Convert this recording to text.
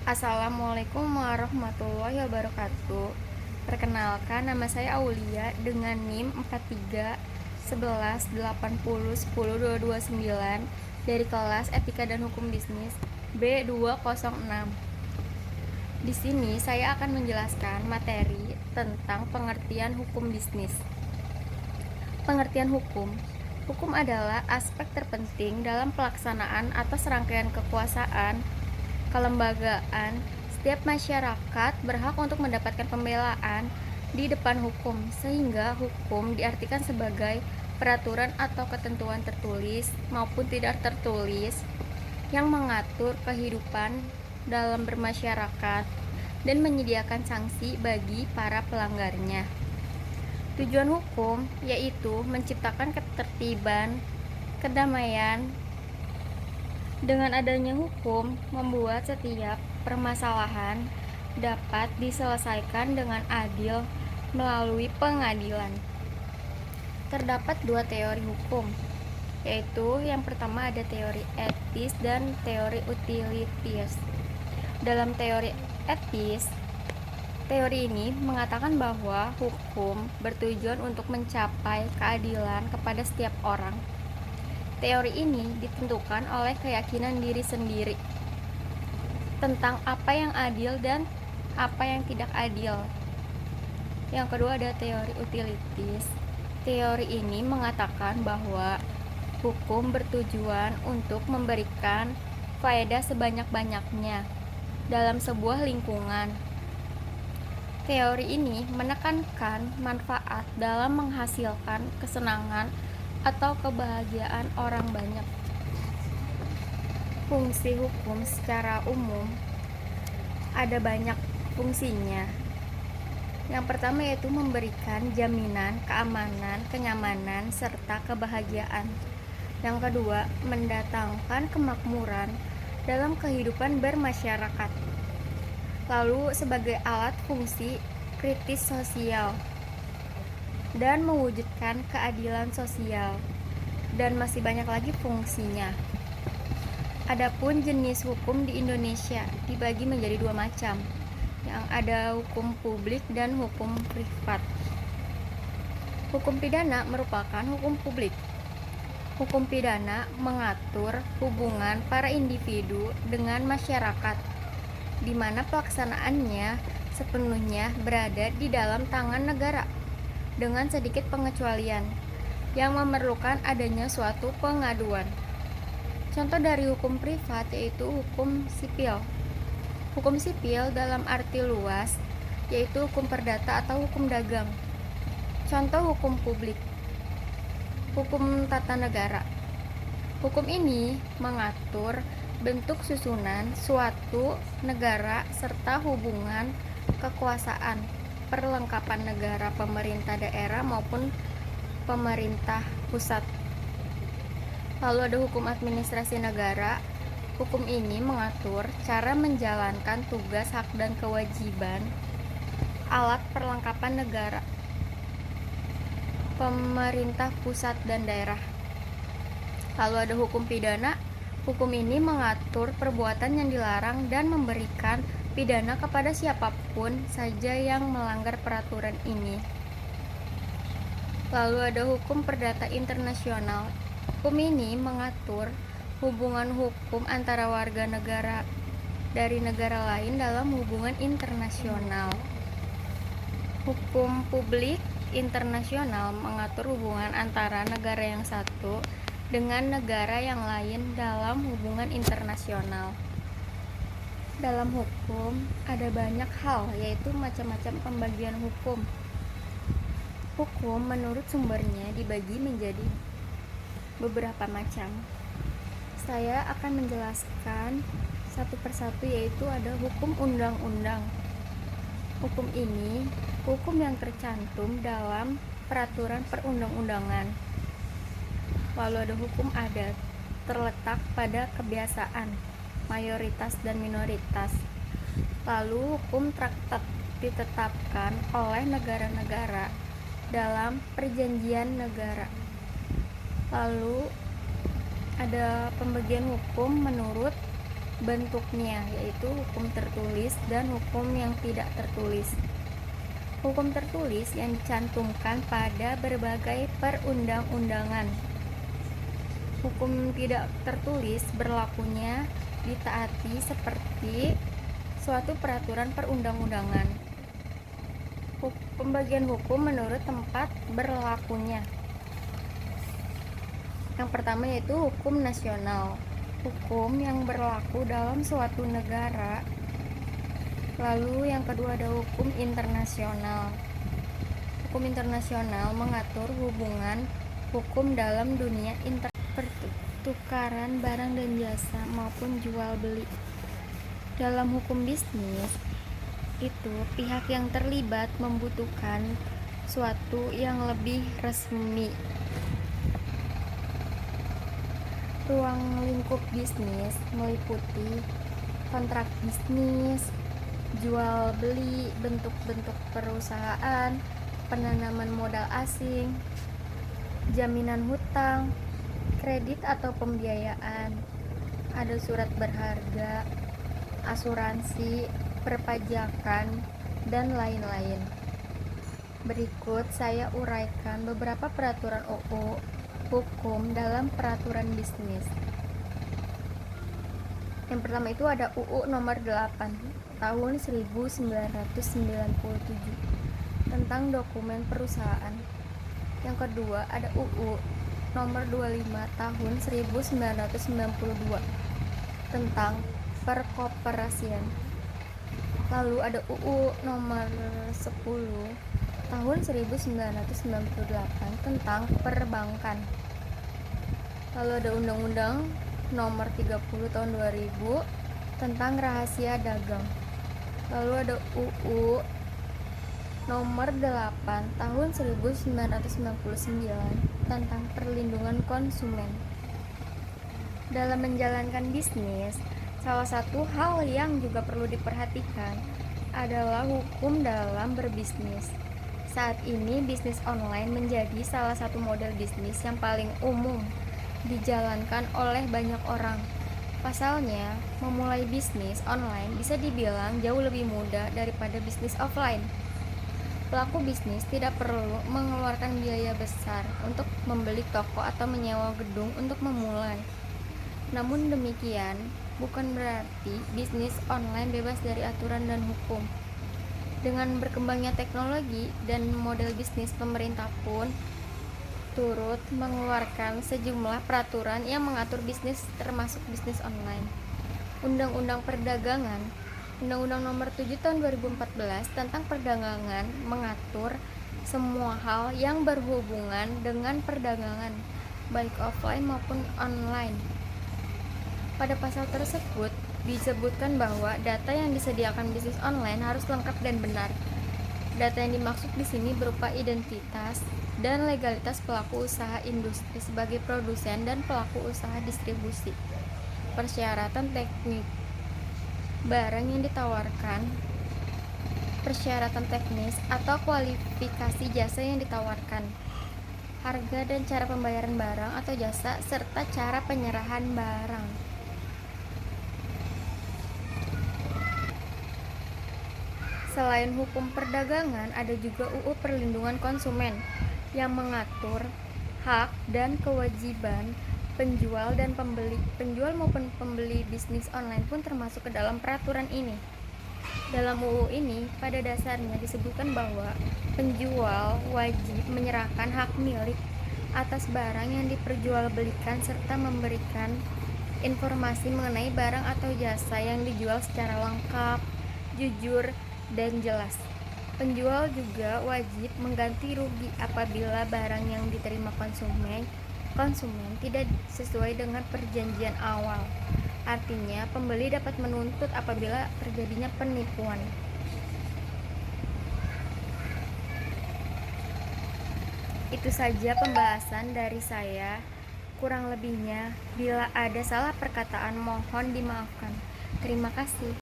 Assalamualaikum warahmatullahi wabarakatuh. Perkenalkan, nama saya Aulia dengan NIM 431180102229 dari kelas Etika dan Hukum Bisnis B206. Di sini saya akan menjelaskan materi tentang pengertian hukum bisnis. Pengertian hukum. Hukum adalah aspek terpenting dalam pelaksanaan atas rangkaian kekuasaan, kelembagaan. Setiap masyarakat berhak untuk mendapatkan pembelaan di depan hukum, sehingga hukum diartikan sebagai peraturan atau ketentuan tertulis maupun tidak tertulis yang mengatur kehidupan dalam bermasyarakat dan menyediakan sanksi bagi para pelanggarnya. Tujuan hukum yaitu menciptakan ketertiban, kedamaian. Dengan adanya hukum, membuat setiap permasalahan dapat diselesaikan dengan adil melalui pengadilan. Terdapat dua teori hukum, yaitu yang pertama ada teori etis dan teori utilitas. Dalam teori etis, teori ini mengatakan bahwa hukum bertujuan untuk mencapai keadilan kepada setiap orang. Teori ini ditentukan oleh keyakinan diri sendiri tentang apa yang adil dan apa yang tidak adil. Yang kedua ada teori utilitas. Teori ini mengatakan bahwa hukum bertujuan untuk memberikan faedah sebanyak-banyaknya dalam sebuah lingkungan. Teori ini menekankan manfaat dalam menghasilkan kesenangan atau kebahagiaan orang banyak. Fungsi hukum secara umum ada banyak fungsinya. Yang pertama yaitu memberikan jaminan keamanan, kenyamanan, serta kebahagiaan. Yang kedua, mendatangkan kemakmuran dalam kehidupan bermasyarakat. Lalu sebagai alat fungsi kritis sosial dan mewujudkan keadilan sosial, dan masih banyak lagi fungsinya. Adapun jenis hukum di Indonesia dibagi menjadi dua macam, yang ada hukum publik dan hukum privat. Hukum pidana merupakan hukum publik. Hukum pidana mengatur hubungan para individu dengan masyarakat, di mana pelaksanaannya sepenuhnya berada di dalam tangan negara, dengan sedikit pengecualian yang memerlukan adanya suatu pengaduan. Contoh dari hukum privat yaitu hukum sipil. Hukum sipil dalam arti luas yaitu hukum perdata atau hukum dagang. Contoh hukum publik. Hukum tata negara. Hukum ini mengatur bentuk susunan suatu negara serta hubungan kekuasaan, perlengkapan negara, pemerintah daerah maupun pemerintah pusat. Lalu ada hukum administrasi negara. Hukum ini mengatur cara menjalankan tugas, hak, dan kewajiban alat perlengkapan negara, pemerintah pusat dan daerah. Lalu ada hukum pidana. Hukum ini mengatur perbuatan yang dilarang dan memberikan pidana kepada siapapun saja yang melanggar peraturan ini. Lalu ada hukum perdata internasional. Hukum ini mengatur hubungan hukum antara warga negara dari negara lain dalam hubungan internasional. Hukum publik internasional mengatur hubungan antara negara yang satu dengan negara yang lain dalam hubungan internasional. Dalam hukum ada banyak hal, yaitu macam-macam pembagian hukum. Hukum menurut sumbernya dibagi menjadi beberapa macam. Saya akan menjelaskan satu persatu, yaitu ada hukum undang-undang. Hukum ini hukum yang tercantum dalam peraturan perundang-undangan. Lalu ada hukum adat, terletak pada kebiasaan mayoritas dan minoritas. Lalu hukum traktat ditetapkan oleh negara-negara dalam perjanjian negara. Lalu ada pembagian hukum menurut bentuknya, yaitu hukum tertulis dan hukum yang tidak tertulis. Hukum tertulis yang dicantumkan pada berbagai perundang-undangan. Hukum tidak tertulis berlakunya ditaati seperti suatu peraturan perundang-undangan. Pembagian hukum menurut tempat berlakunya. Yang pertama yaitu hukum nasional, hukum yang berlaku dalam suatu negara. Lalu yang kedua ada hukum internasional. Hukum internasional mengatur hubungan hukum dalam dunia pertukaran barang dan jasa maupun jual beli. Dalam hukum bisnis, itu pihak yang terlibat membutuhkan suatu yang lebih resmi. Ruang lingkup bisnis meliputi kontrak bisnis, jual beli, bentuk-bentuk perusahaan, penanaman modal asing, jaminan hutang, kredit atau pembiayaan, ada surat berharga, asuransi, perpajakan, dan lain-lain. Berikut saya uraikan beberapa peraturan UU hukum dalam peraturan bisnis. Yang pertama itu ada UU nomor 8 tahun 1997 tentang dokumen perusahaan. Yang kedua ada UU nomor 25 tahun 1992 tentang perkoperasian. Lalu ada UU nomor 10 tahun 1998 tentang perbankan. Lalu ada Undang-Undang nomor 30 tahun 2000 tentang rahasia dagang. Lalu ada UU nomor 8 tahun 1999 tentang perlindungan konsumen. Dalam menjalankan bisnis, salah satu hal yang juga perlu diperhatikan adalah hukum dalam berbisnis. Saat ini bisnis online menjadi salah satu model bisnis yang paling umum dijalankan oleh banyak orang. Pasalnya, memulai bisnis online bisa dibilang jauh lebih mudah daripada bisnis offline. Pelaku bisnis tidak perlu mengeluarkan biaya besar untuk membeli toko atau menyewa gedung untuk memulai. Namun demikian, bukan berarti bisnis online bebas dari aturan dan hukum. Dengan berkembangnya teknologi dan model bisnis, pemerintah pun turut mengeluarkan sejumlah peraturan yang mengatur bisnis termasuk bisnis online. Undang-Undang Perdagangan, Undang-Undang Nomor 7 Tahun 2014 tentang perdagangan mengatur semua hal yang berhubungan dengan perdagangan, baik offline maupun online. Pada pasal tersebut disebutkan bahwa data yang disediakan bisnis online harus lengkap dan benar. Data yang dimaksud di sini berupa identitas dan legalitas pelaku usaha industri sebagai produsen dan pelaku usaha distribusi, persyaratan teknik barang yang ditawarkan, persyaratan teknis atau kualifikasi jasa yang ditawarkan, harga dan cara pembayaran barang atau jasa, serta cara penyerahan barang. Selain hukum perdagangan, ada juga UU Perlindungan Konsumen yang mengatur hak dan kewajiban penjual dan pembeli. Penjual maupun pembeli bisnis online pun termasuk ke dalam peraturan ini. Dalam UU ini, pada dasarnya disebutkan bahwa penjual wajib menyerahkan hak milik atas barang yang diperjualbelikan serta memberikan informasi mengenai barang atau jasa yang dijual secara lengkap, jujur, dan jelas. Penjual juga wajib mengganti rugi apabila barang yang diterima konsumen tidak sesuai dengan perjanjian awal. Artinya, pembeli dapat menuntut apabila terjadinya penipuan. Itu saja pembahasan dari saya. Kurang lebihnya, bila ada salah perkataan mohon dimaafkan. Terima kasih.